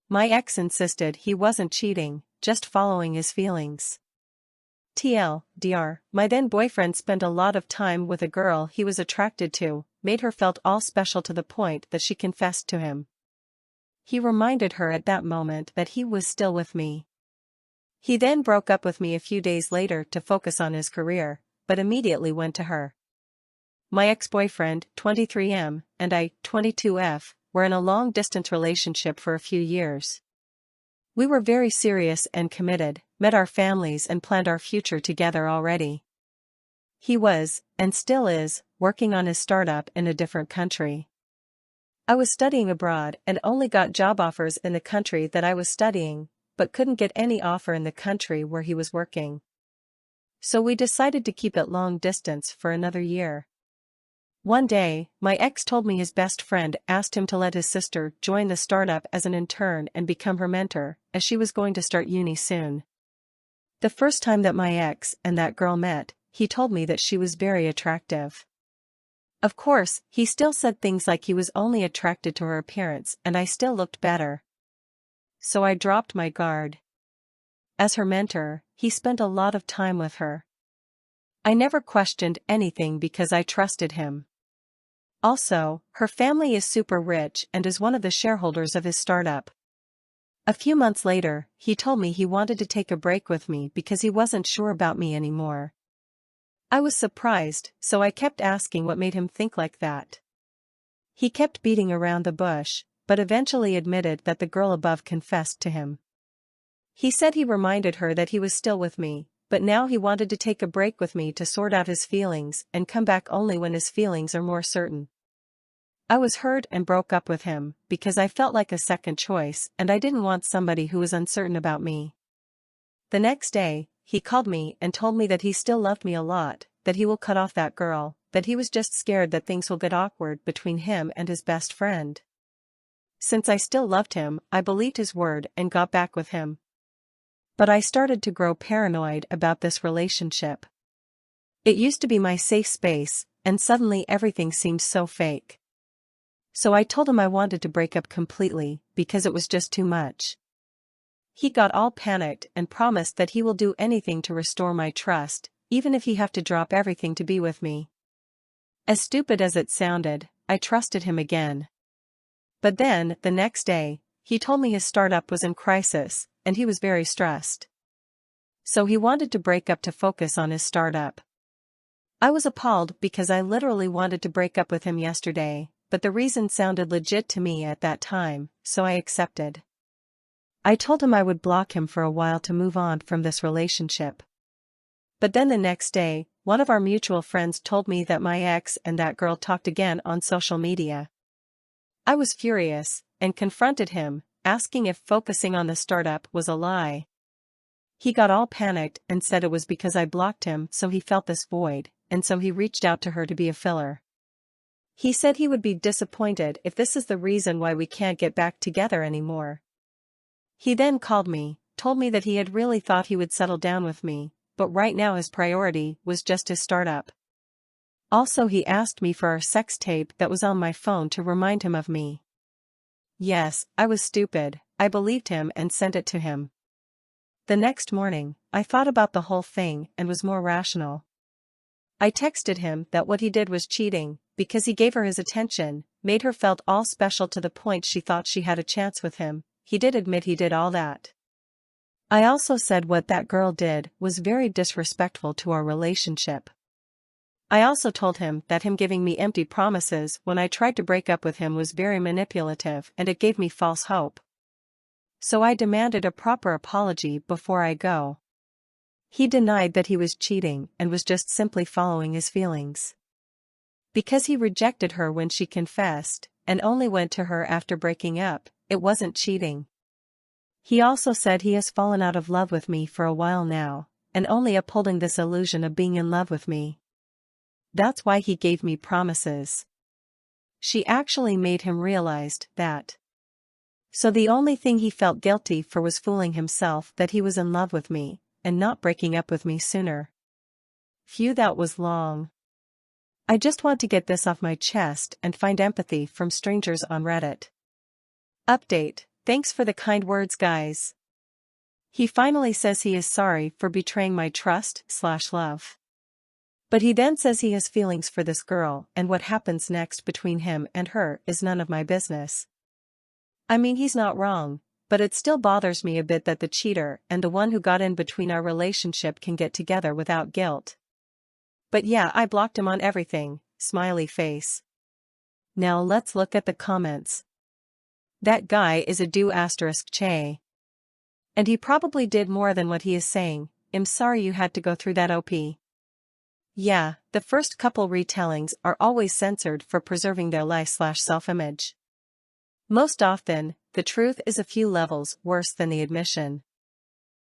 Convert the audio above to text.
My ex insisted he wasn't cheating, just following his feelings. TLDR, my then boyfriend spent a lot of time with a girl he was attracted to, made her felt all special to the point that she confessed to him. He reminded her at that moment that he was still with me. He then broke up with me a few days later to focus on his career, but immediately went to her. My ex-boyfriend, 23M, and I, 22F, were in a long-distance relationship for a few years. We were very serious and committed, met our families and planned our future together already. He was, and still is, working on his startup in a different country. I was studying abroad and only got job offers in the country that I was studying, but couldn't get any offer in the country where he was working. So we decided to keep it long distance for another year. One day, my ex told me his best friend asked him to let his sister join the startup as an intern and become her mentor, as she was going to start uni soon. The first time that my ex and that girl met, he told me that she was very attractive. Of course, he still said things like he was only attracted to her appearance and I still looked better. So I dropped my guard. As her mentor, he spent a lot of time with her. I never questioned anything because I trusted him. Also, her family is super rich and is one of the shareholders of his startup. A few months later, he told me he wanted to take a break with me because he wasn't sure about me anymore. I was surprised, so I kept asking what made him think like that. He kept beating around the bush, but eventually admitted that the girl above confessed to him. He said he reminded her that he was still with me, but now he wanted to take a break with me to sort out his feelings and come back only when his feelings are more certain. I was hurt and broke up with him because I felt like a second choice and I didn't want somebody who was uncertain about me. The next day, he called me and told me that he still loved me a lot, that he will cut off that girl, that he was just scared that things will get awkward between him and his best friend. Since I still loved him, I believed his word and got back with him. But I started to grow paranoid about this relationship. It used to be my safe space, and suddenly everything seemed so fake. So I told him I wanted to break up completely, because it was just too much. He got all panicked and promised that he will do anything to restore my trust, even if he have to drop everything to be with me. As stupid as it sounded, I trusted him again. But then, the next day, he told me his startup was in crisis, and he was very stressed. So he wanted to break up to focus on his startup. I was appalled because I literally wanted to break up with him yesterday, but the reason sounded legit to me at that time, so I accepted. I told him I would block him for a while to move on from this relationship. But then the next day, one of our mutual friends told me that my ex and that girl talked again on social media. I was furious, and confronted him, asking if focusing on the startup was a lie. He got all panicked and said it was because I blocked him so he felt this void, and so he reached out to her to be a filler. He said he would be disappointed if this is the reason why we can't get back together anymore. He then called me, told me that he had really thought he would settle down with me, but right now his priority was just his startup. Also he asked me for our sex tape that was on my phone to remind him of me. Yes, I was stupid, I believed him and sent it to him. The next morning, I thought about the whole thing and was more rational. I texted him that what he did was cheating, because he gave her his attention, made her felt all special to the point she thought she had a chance with him. He did admit he did all that. I also said what that girl did was very disrespectful to our relationship. I also told him that him giving me empty promises when I tried to break up with him was very manipulative and it gave me false hope. So I demanded a proper apology before I go. He denied that he was cheating and was just simply following his feelings. Because he rejected her when she confessed, and only went to her after breaking up, it wasn't cheating. He also said he has fallen out of love with me for a while now, and only upholding this illusion of being in love with me. That's why he gave me promises. She actually made him realize that. So the only thing he felt guilty for was fooling himself that he was in love with me, and not breaking up with me sooner. Phew, that was long. I just want to get this off my chest and find empathy from strangers on Reddit. Update: Thanks for the kind words, guys. He finally says he is sorry for betraying my trust/love. But he then says he has feelings for this girl, and what happens next between him and her is none of my business. I mean, he's not wrong, but it still bothers me a bit that the cheater and the one who got in between our relationship can get together without guilt. But yeah, I blocked him on everything, smiley face. Now let's look at the comments. That guy is a do*che. And he probably did more than what he is saying. I'm sorry you had to go through that, OP. Yeah, the first couple retellings are always censored for preserving their life/self-image. Most often, the truth is a few levels worse than the admission.